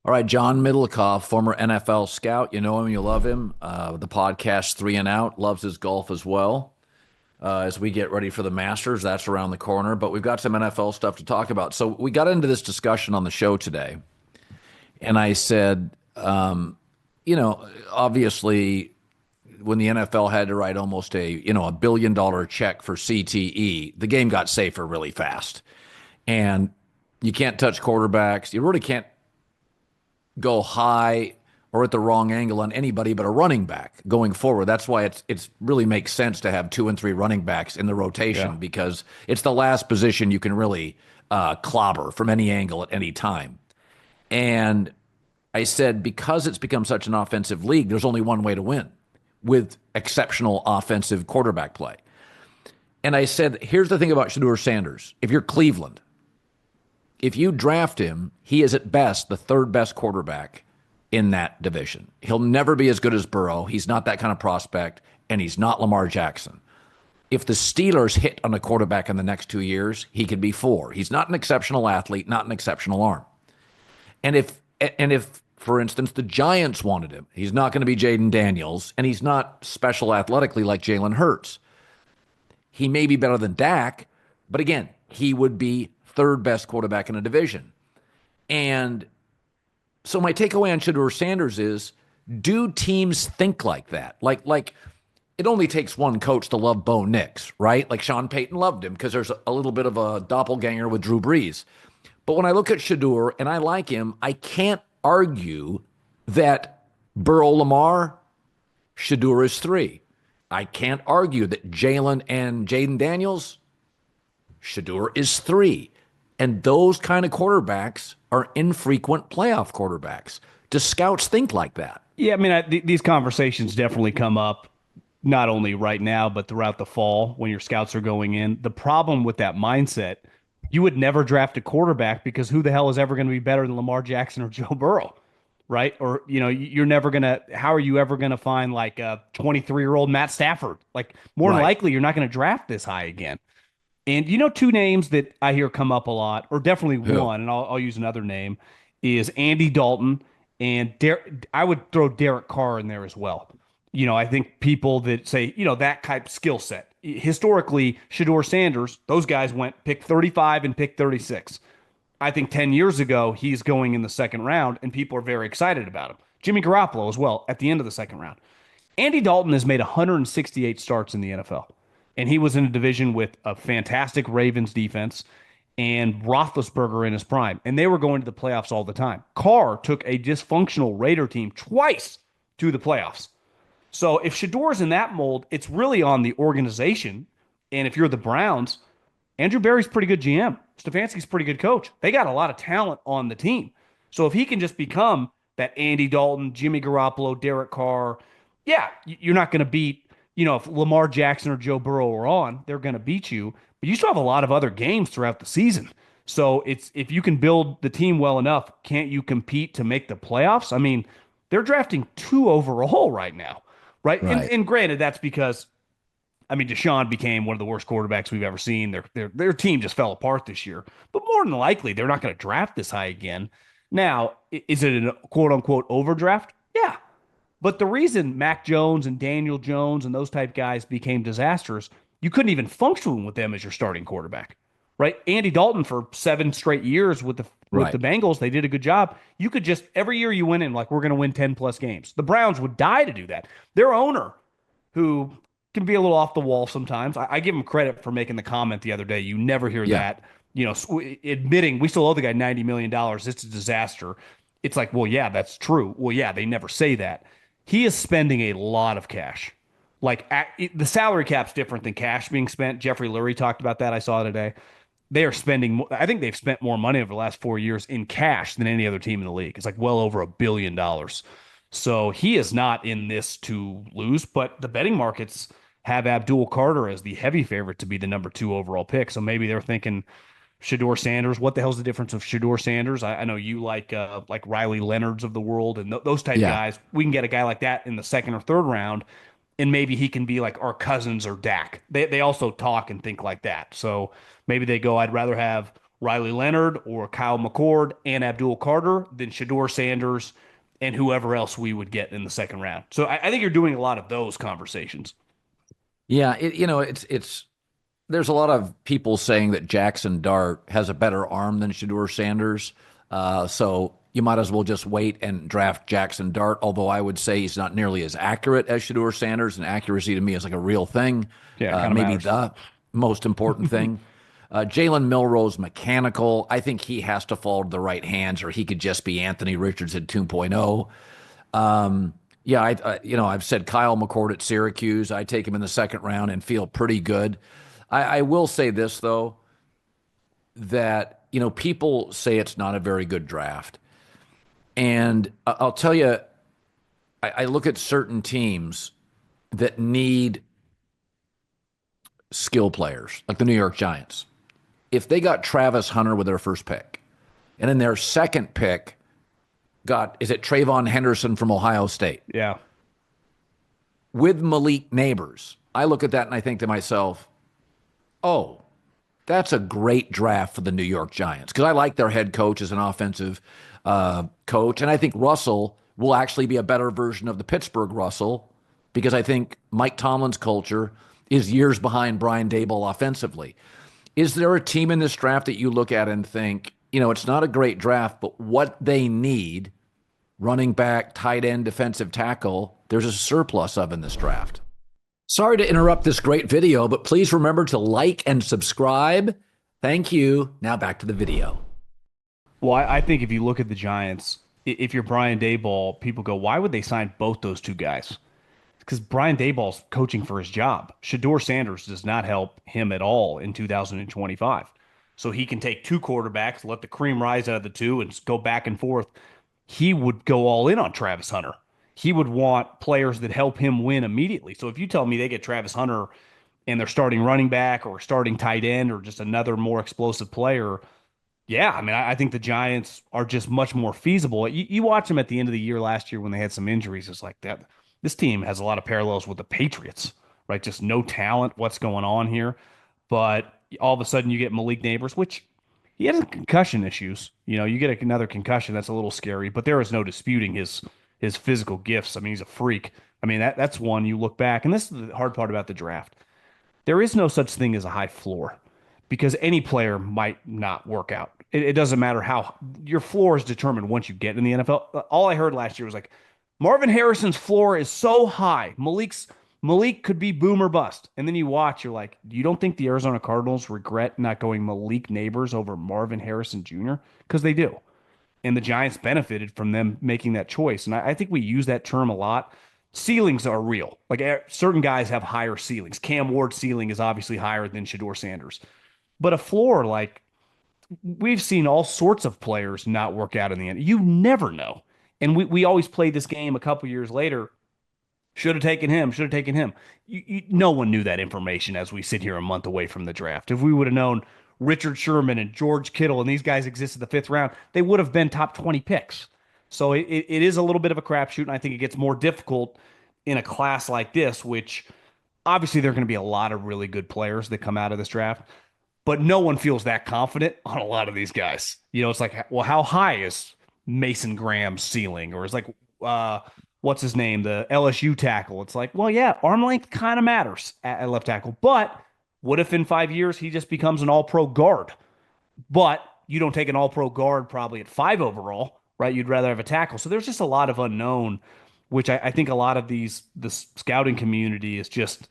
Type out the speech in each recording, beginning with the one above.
All right, John Middlekauff, former NFL scout. You know him, you love him. The podcast Three and Out, loves his golf as well. As we get ready for the Masters, that's around the corner. But we've got some NFL stuff to talk about. So we got into this discussion on the show today, and I said, obviously, when the NFL had to write almost a $1 billion check for CTE, the game got safer really fast, and you can't touch quarterbacks. You really can't go high or at the wrong angle on anybody but a running back going forward. That's why it's really makes sense to have 2 and 3 running backs in the rotation Yeah. because it's the last position you can really clobber from any angle at any time. And I said, because it's become such an offensive league, there's only one way to win with exceptional offensive quarterback play. And I said, here's the thing about Shedeur Sanders. If you're Cleveland, if you draft him, he is at best the third best quarterback in that division. He'll never be as good as Burrow. He's not that kind of prospect, and he's not Lamar Jackson. If the Steelers hit on a quarterback in the next 2 years, he could be four. He's not an exceptional athlete, not an exceptional arm. And if for instance the Giants wanted him, he's not going to be Jaden Daniels, and he's not special athletically like Jalen Hurts. He may be better than Dak, but again, he would be third best quarterback in a division. And so my takeaway on Shedeur Sanders is, do teams think like that? Like it only takes one coach to love Bo Nix, right? Like Sean Payton loved him because there's a little bit of a doppelganger with Drew Brees. But when I look at Shedeur and I like him, I can't argue that Burrow Lamar, Shedeur is three. I can't argue that Jalen and Jaden Daniels, Shedeur is three. And those kind of quarterbacks are infrequent playoff quarterbacks. Do scouts think like that? Yeah, I mean, these conversations definitely come up not only right now, but throughout the fall when your scouts are going in. The problem with that mindset, you would never draft a quarterback because who the hell is ever going to be better than Lamar Jackson or Joe Burrow, right? Or, you're never going to, how are you ever going to find like a 23-year-old Matt Stafford? Like, more than Right. likely, you're not going to draft this high again. And two names that I hear come up a lot, or definitely Who? one, and I'll use another name, is Andy Dalton and I would throw Derek Carr in there as well. I think people that say, that type of skill set. Historically, Shedeur Sanders, those guys went pick 35 and pick 36. I think 10 years ago, he's going in the second round, and people are very excited about him. Jimmy Garoppolo as well at the end of the second round. Andy Dalton has made 168 starts in the NFL, and he was in a division with a fantastic Ravens defense and Roethlisberger in his prime, and they were going to the playoffs all the time. Carr took a dysfunctional Raider team twice to the playoffs. So if Shedeur's in that mold, it's really on the organization. And if you're the Browns, Andrew Berry's pretty good GM. Stefanski's pretty good coach. They got a lot of talent on the team. So if he can just become that Andy Dalton, Jimmy Garoppolo, Derek Carr, yeah, you're not going to beat, if Lamar Jackson or Joe Burrow are on, they're going to beat you. But you still have a lot of other games throughout the season. So it's if you can build the team well enough, can't you compete to make the playoffs? I mean, they're drafting 2 overall right now, right? And, Right. and granted, that's because Deshaun became one of the worst quarterbacks we've ever seen. Their team just fell apart this year. But more than likely, they're not going to draft this high again. Now, is it a quote unquote overdraft? Yeah. But the reason Mac Jones and Daniel Jones and those type guys became disasters, you couldn't even function with them as your starting quarterback, right? Andy Dalton for 7 straight years with the Right. Bengals, they did a good job. You could just every year you went in like we're going to win 10 plus games. The Browns would die to do that. Their owner, who can be a little off the wall sometimes, I give him credit for making the comment the other day. You never hear Yeah. that, admitting we still owe the guy $90 million. It's a disaster. It's like, well, yeah, that's true. Well, yeah, they never say that. He is spending a lot of cash. Like the salary cap's different than cash being spent. Jeffrey Lurie talked about that. I saw today. They are spending. I think they've spent more money over the last 4 years in cash than any other team in the league. It's like well over $1 billion. So he is not in this to lose. But the betting markets have Abdul Carter as the heavy favorite to be the number 2 overall pick. So maybe they're thinking Shedeur Sanders. What the hell's the difference of Shedeur Sanders? I know you like Riley Leonard's of the world and those type Yeah. guys. We can get a guy like that in the second or third round, and maybe he can be like our Cousins or Dak. They also talk and think like that. So maybe they go, I'd rather have Riley Leonard or Kyle McCord and Abdul Carter than Shedeur Sanders and whoever else we would get in the second round. So I think you're doing a lot of those conversations. Yeah, it's there's a lot of people saying that Jackson Dart has a better arm than Shedeur Sanders. So you might as well just wait and draft Jackson Dart, although I would say he's not nearly as accurate as Shedeur Sanders, and accuracy to me is like a real thing, Yeah, it kind of maybe matters. the most important thing. Jalen Milroe's mechanical. I think he has to fall to the right hands, or he could just be Anthony Richardson 2.0. Yeah, I've said Kyle McCord at Syracuse. I take him in the second round and feel pretty good. I will say this though, that people say it's not a very good draft, and I'll tell you, I look at certain teams that need skill players, like the New York Giants. If they got Travis Hunter with their first pick, and in their second pick is it Trayvon Henderson from Ohio State Yeah. with Malik Neighbors, I look at that and I think to myself, oh, that's a great draft for the New York Giants because I like their head coach as an offensive coach. And I think Russell will actually be a better version of the Pittsburgh Russell because I think Mike Tomlin's culture is years behind Brian Daboll offensively. Is there a team in this draft that you look at and think, it's not a great draft, but what they need, running back, tight end, defensive tackle, there's a surplus of in this draft? Sorry to interrupt this great video, but please remember to like and subscribe. Thank you. Now back to the video. Well, I think if you look at the Giants, if you're Brian Daboll, people go, why would they sign both those two guys? Because Brian Daboll's coaching for his job. Shedeur Sanders does not help him at all in 2025. So he can take two quarterbacks, let the cream rise out of the two, and go back and forth. He would go all in on Travis Hunter. He would want players that help him win immediately. So if you tell me they get Travis Hunter and they're starting running back or starting tight end or just another more explosive player, yeah, I mean, I think the Giants are just much more feasible. You watch them at the end of the year last year when they had some injuries. It's like that. This team has a lot of parallels with the Patriots, right? Just no talent. What's going on here? But all of a sudden you get Malik Neighbors, which he has concussion issues. You get another concussion. That's a little scary, but there is no disputing his physical gifts. I mean, he's a freak. I mean, that's one you look back, and this is the hard part about the draft. There is no such thing as a high floor because any player might not work out. It doesn't matter how your floor is determined once you get in the NFL. All I heard last year was like Marvin Harrison's floor is so high. Malik could be boom or bust. And then you watch, you're like, you don't think the Arizona Cardinals regret not going Malik Neighbors over Marvin Harrison Jr.? Because they do. And the Giants benefited from them making that choice. And I think we use that term a lot. Ceilings are real. Like certain guys have higher ceilings. Cam Ward's ceiling is obviously higher than Shedeur Sanders. But a floor, like we've seen all sorts of players not work out in the end. You never know. And we always played this game a couple years later. Should have taken him. Should have taken him. No one knew that information as we sit here a month away from the draft. If we would have known Richard Sherman and George Kittle and these guys existed the fifth round, they would have been top 20 picks. So it is a little bit of a crapshoot, and I think it gets more difficult in a class like this, which obviously there are going to be a lot of really good players that come out of this draft, but no one feels that confident on a lot of these guys. It's like, well, how high is Mason Graham's ceiling? Or it's like, what's his name? The LSU tackle. It's like, well, yeah, arm length kind of matters at left tackle, but what if in 5 years he just becomes an all-pro guard? But you don't take an all-pro guard probably at 5 overall, right? You'd rather have a tackle. So there's just a lot of unknown, which I think a lot of the scouting community is just,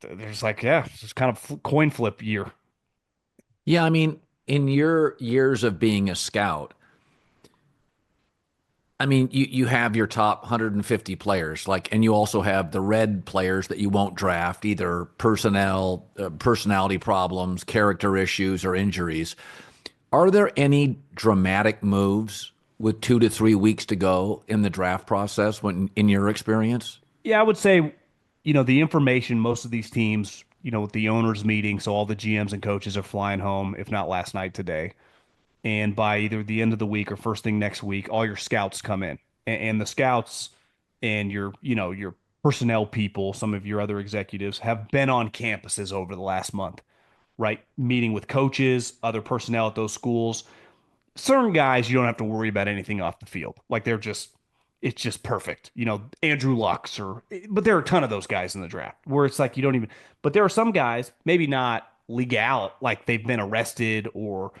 there's like, yeah, it's kind of coin flip year. Yeah, I mean, in your years of being a scout, I mean, you have your top 150 players, and you also have the red players that you won't draft, either personality problems, character issues, or injuries. Are there any dramatic moves with 2 to 3 weeks to go in the draft process in your experience? Yeah, I would say, the information, most of these teams, with the owners meeting, so all the GMs and coaches are flying home, if not last night, today. And by either the end of the week or first thing next week, all your scouts come in. And the scouts and your personnel people, some of your other executives have been on campuses over the last month. right? Meeting with coaches, other personnel at those schools. Certain guys, you don't have to worry about anything off the field. Like it's just perfect. Andrew Luck's but there are a ton of those guys in the draft where it's like you don't even, but there are some guys, maybe not legal, like they've been arrested or,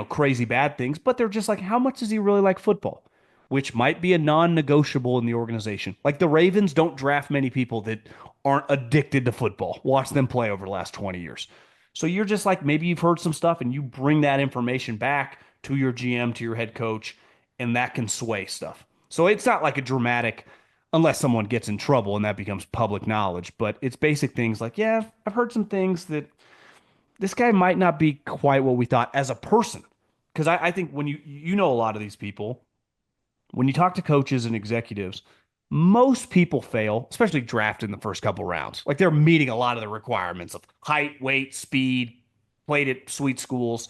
crazy bad things, but they're just like, how much does he really like football? Which might be a non-negotiable in the organization. Like the Ravens don't draft many people that aren't addicted to football. Watch them play over the last 20 years. So you're just like, maybe you've heard some stuff and you bring that information back to your GM, to your head coach, and that can sway stuff. So it's not like a dramatic, unless someone gets in trouble and that becomes public knowledge, but it's basic things like, yeah, I've heard some things that this guy might not be quite what we thought as a person. Because I think when you know a lot of these people, when you talk to coaches and executives, most people fail, especially drafted in the first couple rounds. Like they're meeting a lot of the requirements of height, weight, speed, played at sweet schools.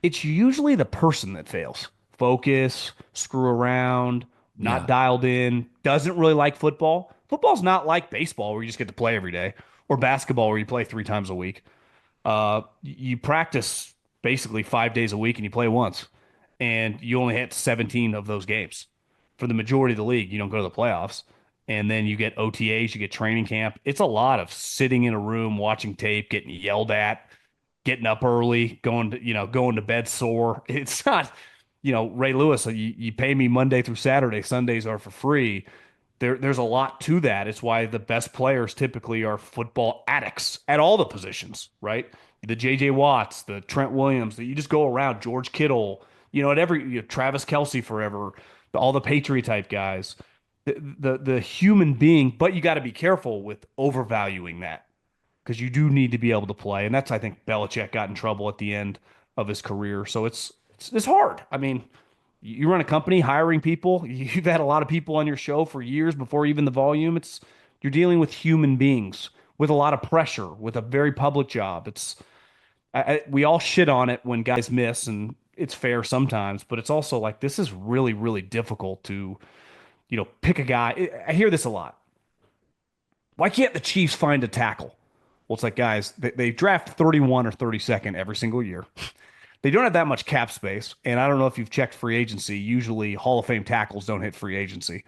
It's usually the person that fails. Focus, screw around, not Yeah. dialed in, doesn't really like football. Football's not like baseball where you just get to play every day, or basketball where you play 3 times a week. You practice basically 5 days a week and you play once, and you only hit 17 of those games. For the majority of the league, you don't go to the playoffs, and then you get OTAs, you get training camp. It's a lot of sitting in a room, watching tape, getting yelled at, getting up early, going to bed sore. It's not, Ray Lewis, you pay me Monday through Saturday, Sundays are for free. There's a lot to that. It's why the best players typically are football addicts at all the positions, right? The JJ Watts, the Trent Williams, that you just go around, George Kittle, at every Travis Kelsey forever, all the Patriot type guys. The human being, but you got to be careful with overvaluing that because you do need to be able to play. And that's, I think, Belichick got in trouble at the end of his career. So it's hard. I mean, you run a company hiring people. You've had a lot of people on your show for years before even the volume. You're dealing with human beings with a lot of pressure, with a very public job. We all shit on it when guys miss, and it's fair sometimes, but it's also like this is really, really difficult to, pick a guy. I hear this a lot. Why can't the Chiefs find a tackle? Well, it's like, guys, they draft 31 or 32nd every single year. They don't have that much cap space. And I don't know if you've checked free agency. Usually Hall of Fame tackles don't hit free agency.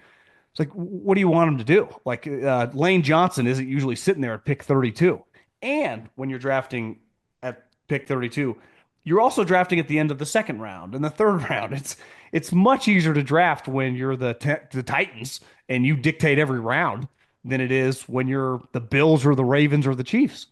It's like, what do you want them to do? Like Lane Johnson isn't usually sitting there at pick 32. And when you're drafting at pick 32, you're also drafting at the end of the second round and the third round. It's much easier to draft when you're the Titans and you dictate every round than it is when you're the Bills or the Ravens or the Chiefs.